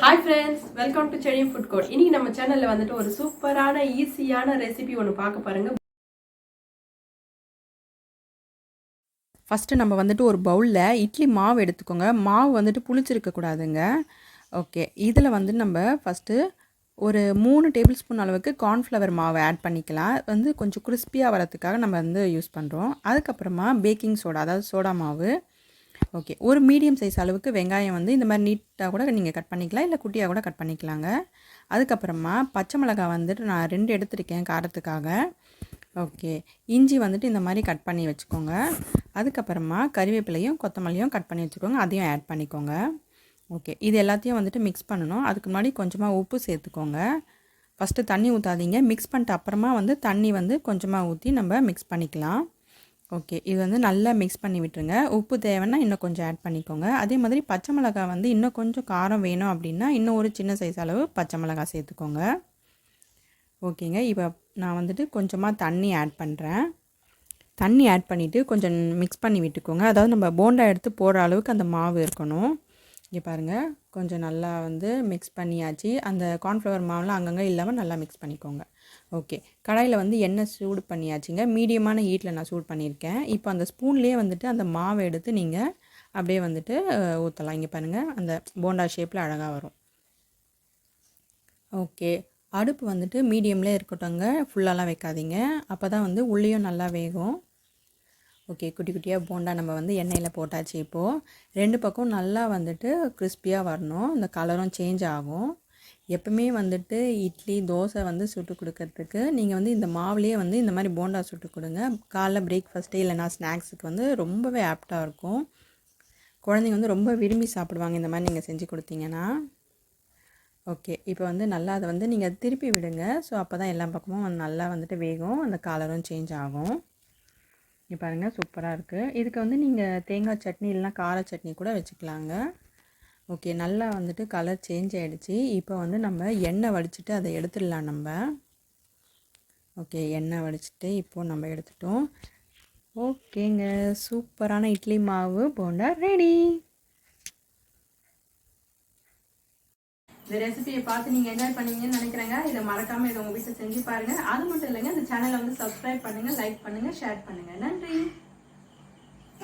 Hi friends, welcome to Cherry Food Court. இன்னைக்கு நம்ம சேனல்ல வந்துட்டு ஒரு சூப்பரான ஈஸியான ரெசிபி ஒன்னு பார்க்க பாருங்க. ஃபர்ஸ்ட் நம்ம வந்துட்டு ஒரு பவுல்ல இட்லி மாவு எடுத்துக்கோங்க. மாவு வந்துட்டு புளிச்சிருக்க கூடாதுங்க. ஓகே. இதில் வந்து நம்ம ஃபஸ்ட்டு ஒரு 3 டேபிள் ஸ்பூன் அளவுக்கு கார்ன்ஃப்ளவர் மாவு ஆட் பண்ணிக்கலாம். வந்து கொஞ்சம் கிறிஸ்பியாக வரதுக்காக நம்ம வந்து யூஸ் பண்ணுறோம். அதுக்கப்புறமா பேக்கிங் சோடா, அதாவது சோடா மாவு. ஓகே. ஒரு மீடியம் சைஸ் அளவுக்கு வெங்காயம் வந்து இந்த மாதிரி நீட்டாக கூட நீங்கள் கட் பண்ணிக்கலாம், இல்லை குட்டியாக கூட கட் பண்ணிக்கலாங்க. அதுக்கப்புறமா பச்சை மிளகாய் வந்துட்டு நான் 2 எடுத்துருக்கேன் காரத்துக்காக. ஓகே. இஞ்சி வந்துட்டு இந்த மாதிரி கட் பண்ணி வச்சுக்கோங்க. அதுக்கப்புறமா கறிவேப்பிலையும் கொத்தமல்லியும் கட் பண்ணி வச்சுக்கோங்க, அதையும் ஆட் பண்ணிக்கோங்க. ஓகே. இது எல்லாத்தையும் வந்துட்டு மிக்ஸ் பண்ணணும். அதுக்கு முன்னாடி கொஞ்சமாக உப்பு சேர்த்துக்கோங்க. ஃபஸ்ட்டு தண்ணி ஊற்றாதீங்க. மிக்ஸ் பண்ணிட்டு அப்புறமா வந்து தண்ணி வந்து கொஞ்சமாக ஊற்றி நம்ம மிக்ஸ் பண்ணிக்கலாம். ஓகே. இது வந்து நல்லா மிக்ஸ் பண்ணி விட்டுருங்க. உப்பு தேவைன்னா இன்னும் கொஞ்சம் ஆட் பண்ணிக்கோங்க. அதே மாதிரி பச்சை மிளகாய் வந்து இன்னும் கொஞ்சம் காரம் வேணும் அப்படின்னா இன்னும் ஒரு சின்ன சைஸ் அளவு பச்சை மிளகாய் சேர்த்துக்கோங்க. ஓகேங்க. இப்போ நான் வந்துட்டு கொஞ்சமாக தண்ணி ஆட் பண்ணுறேன். தண்ணி ஆட் பண்ணிவிட்டு கொஞ்சம் மிக்ஸ் பண்ணி விட்டுக்கோங்க. அதாவது நம்ம போண்டா எடுத்து போடுற அளவுக்கு அந்த மாவு இருக்கணும். இங்கே பாருங்கள், கொஞ்சம் நல்லா வந்து மிக்ஸ் பண்ணியாச்சு. அந்த கார்ன்ஃப்ளவர் மாவுலாம் அங்கங்கே இல்லாமல் நல்லா மிக்ஸ் பண்ணிக்கோங்க. ஓகே. கடாயில் வந்து எண்ணெய் சூடு பண்ணியாச்சுங்க. மீடியமான ஹீட்டில் நான் சூடு பண்ணியிருக்கேன். இப்போ அந்த ஸ்பூன்லேயே வந்துட்டு அந்த மாவை எடுத்து நீங்கள் அப்படியே வந்துட்டு ஊற்றலாம். இங்கே பாருங்கள், அந்த போண்டா ஷேப்பில் அழகாக வரும். ஓகே. அடுப்பு வந்துட்டு மீடியம்லேயே இருக்கட்டும்ங்க, ஃபுல்லாலாம் வைக்காதீங்க. அப்போ தான் வந்து உள்ளேயும் நல்லா வேகும். ஓகே. குட்டி குட்டியாக போண்டா நம்ம வந்து எண்ணெயில் போட்டாச்சு. இப்போது 2 பக்கம் நல்லா வந்துட்டு கிறிஸ்பியாக வரணும். இந்த கலரும் சேஞ்ச் ஆகும். எப்பவுமே வந்துட்டு இட்லி, தோசை வந்து சுட்டு கொடுக்கறதுக்கு நீங்கள் வந்து இந்த மாவுலேயே வந்து இந்த மாதிரி போண்டா சுட்டு கொடுங்க. காலைல பிரேக்ஃபாஸ்ட்டு இல்லைனா ஸ்நாக்ஸுக்கு வந்து ரொம்பவே ஆப்டாக இருக்கும். குழந்தைங்க வந்து ரொம்ப விரும்பி சாப்பிடுவாங்க இந்த மாதிரி நீங்கள் செஞ்சு கொடுத்தீங்கன்னா. ஓகே. இப்போ வந்து நல்லா அதை வந்து நீங்கள் திருப்பி விடுங்க. ஸோ அப்போ தான் எல்லா பக்கமும் நல்லா வந்துட்டு வேகும், அந்த கலரும் சேஞ்ச் ஆகும். இங்கே பாருங்கள், சூப்பராக இருக்குது. இதுக்கு வந்து நீங்கள் தேங்காய் சட்னி இல்லைனா கார சட்னி கூட வச்சுக்கலாங்க. ஓகே. நல்லா வந்துட்டு கலர் சேஞ்ச் ஆகிடுச்சு. இப்போ வந்து நம்ம எண்ணெய் வடிச்சிட்டு அதை எடுத்துடலாம் நம்ம. ஓகே. எண்ணெய் வடிச்சிட்டு இப்போது நம்ம எடுத்துட்டோம். ஓகேங்க, சூப்பரான இட்லி மாவு போண்டா ரெடி. இந்த ரெசிபியை பார்த்து நீங்கள் என்ஜாய் பண்ணுவீங்கன்னு நினைக்கிறேங்க. இதை மறக்காமல் இதை உங்கள் வீட்டில் செஞ்சு பாருங்கள். அது மட்டும் இல்லைங்க, இந்த சேனலை வந்து சப்ஸ்கிரைப் பண்ணுங்கள், லைக் பண்ணுங்கள், ஷேர் பண்ணுங்கள். நன்றி.